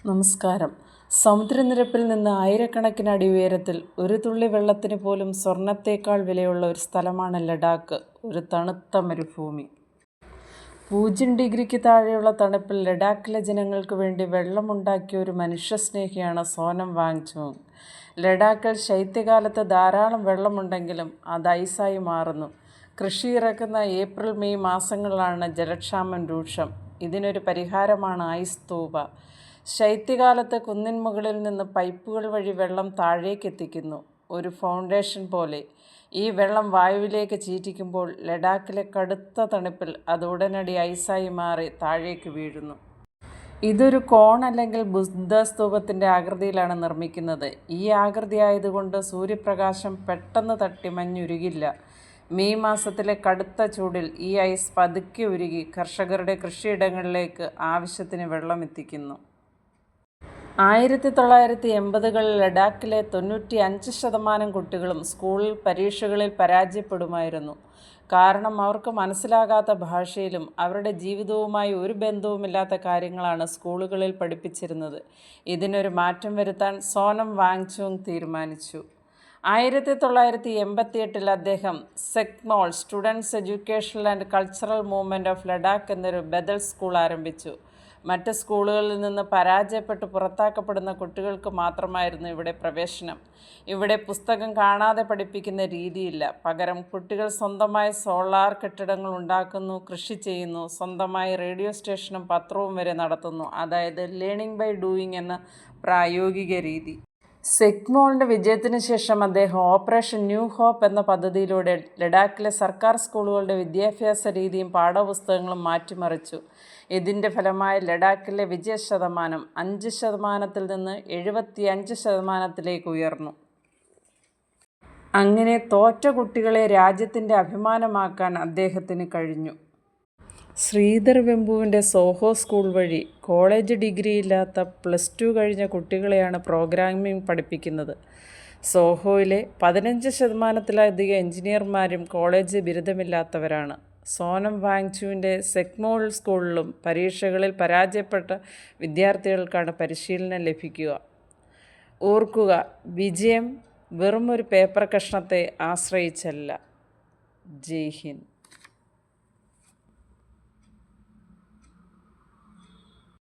നമസ്കാരം. സമുദ്രനിരപ്പിൽ നിന്ന് ആയിരക്കണക്കിന് അടി ഉയരത്തിൽ ഒരു തുള്ളി വെള്ളത്തിന് പോലും സ്വർണത്തേക്കാൾ വിലയുള്ള ഒരു സ്ഥലമാണ് ലഡാക്ക്, ഒരു തണുത്ത മരുഭൂമി. 0 ഡിഗ്രിക്ക് താഴെയുള്ള തണുപ്പിൽ ലഡാക്കിലെ ജനങ്ങൾക്ക് വേണ്ടി വെള്ളമുണ്ടാക്കിയ ഒരു മനുഷ്യസ്നേഹിയാണ് സോനം വാങ്ചുക്. ലഡാക്കിൽ ശൈത്യകാലത്ത് ധാരാളം വെള്ളമുണ്ടെങ്കിലും അത് ഐസായി മാറുന്നു. കൃഷി ഇറക്കുന്ന ഏപ്രിൽ മെയ് മാസങ്ങളിലാണ് ജലക്ഷാമം രൂക്ഷം. ഇതിനൊരു പരിഹാരമാണ് ഐസ് തൂവ. ശൈത്യകാലത്ത് കുന്നിൻ മുകളിൽ നിന്ന് പൈപ്പുകൾ വഴി വെള്ളം താഴേക്കെത്തിക്കുന്നു, ഒരു ഫൗണ്ടേഷൻ പോലെ. ഈ വെള്ളം വായുവിലേക്ക് ചീറ്റിക്കുമ്പോൾ ലഡാക്കിലെ കടുത്ത തണുപ്പിൽ അത് ഉടനടി ഐസായി മാറി താഴേക്ക് വീഴുന്നു. ഇതൊരു കോൺ അല്ലെങ്കിൽ ബുദ്ധസ്തൂപത്തിൻ്റെ ആകൃതിയിലാണ് നിർമ്മിക്കുന്നത്. ഈ ആകൃതി ആയതുകൊണ്ട് സൂര്യപ്രകാശം പെട്ടെന്ന് തട്ടി മഞ്ഞുരുകില്ല. മെയ് മാസത്തിലെ കടുത്ത ചൂടിൽ ഈ ഐസ് പതുക്കെ ഉരുകി കർഷകരുടെ കൃഷിയിടങ്ങളിലേക്ക് ആവശ്യത്തിന് വെള്ളം എത്തിക്കുന്നു. 1980-കളിൽ ലഡാക്കിലെ 95% കുട്ടികളും സ്കൂൾ പരീക്ഷകളിൽ പരാജയപ്പെടുമായിരുന്നു. കാരണം അവർക്ക് മനസ്സിലാകാത്ത ഭാഷയിലും അവരുടെ ജീവിതവുമായി ഒരു ബന്ധവുമില്ലാത്ത കാര്യങ്ങളാണ് സ്കൂളുകളിൽ പഠിപ്പിച്ചിരുന്നത്. ഇതിനൊരു മാറ്റം വരുത്താൻ സോനം വാങ്ചുക് തീരുമാനിച്ചു. 1988-ൽ അദ്ദേഹം SECMOL students educational and cultural movement of Ladakh എന്നൊരു ബദൽ സ്കൂൾ ആരംഭിച്ചു. മറ്റ് സ്കൂളുകളിൽ നിന്ന് പരാജയപ്പെട്ട് പുറത്താക്കപ്പെടുന്ന കുട്ടികൾക്ക് മാത്രമായിരുന്നു ഇവിടെ പ്രവേശനം. ഇവിടെ പുസ്തകം കാണാതെ പഠിപ്പിക്കുന്ന രീതിയില്ല. പകരം കുട്ടികൾ സ്വന്തമായി സോളാർ കെട്ടിടങ്ങൾ ഉണ്ടാക്കുന്നു, കൃഷി ചെയ്യുന്നു, സ്വന്തമായി റേഡിയോ സ്റ്റേഷനും പത്രവും വരെ നടത്തുന്നു. അതായത് ലേണിംഗ് ബൈ ഡൂയിങ് എന്ന പ്രായോഗിക രീതി. സെക്മോളിൻ്റെ വിജയത്തിന് ശേഷം അദ്ദേഹം ഓപ്പറേഷൻ ന്യൂ ഹോപ്പ് എന്ന പദ്ധതിയിലൂടെ ലഡാക്കിലെ സർക്കാർ സ്കൂളുകളുടെ വിദ്യാഭ്യാസ രീതിയും പാഠപുസ്തകങ്ങളും മാറ്റിമറിച്ചു. ഇതിൻ്റെ ഫലമായി ലഡാക്കിലെ വിജയശതമാനം 5% നിന്ന് 75% ഉയർന്നു. അങ്ങനെ തോറ്റ കുട്ടികളെ രാജ്യത്തിൻ്റെ അഭിമാനമാക്കാൻ അദ്ദേഹത്തിന് കഴിഞ്ഞു. ശ്രീധർ വെമ്പുവിൻ്റെ സോഹോ സ്കൂൾ വഴി കോളേജ് ഡിഗ്രിയില്ലാത്ത +2 കഴിഞ്ഞ കുട്ടികളെയാണ് പ്രോഗ്രാമിംഗ് പഠിപ്പിക്കുന്നത്. സോഹോയിലെ 15%-ലധികം എഞ്ചിനീയർമാരും കോളേജ് ബിരുദമില്ലാത്തവരാണ്. സോനം വാങ്ചുകിൻ്റെ സെക്മോൾ സ്കൂളിലും പരീക്ഷകളിൽ പരാജയപ്പെട്ട വിദ്യാർത്ഥികൾക്കാണ് പരിശീലനം ലഭിക്കുക. ഓർക്കുക, വിജയം വെറുമൊരു പേപ്പർ കഷ്ണത്തെ ആശ്രയിച്ചല്ല. ജയ് ഹിന്ദ്.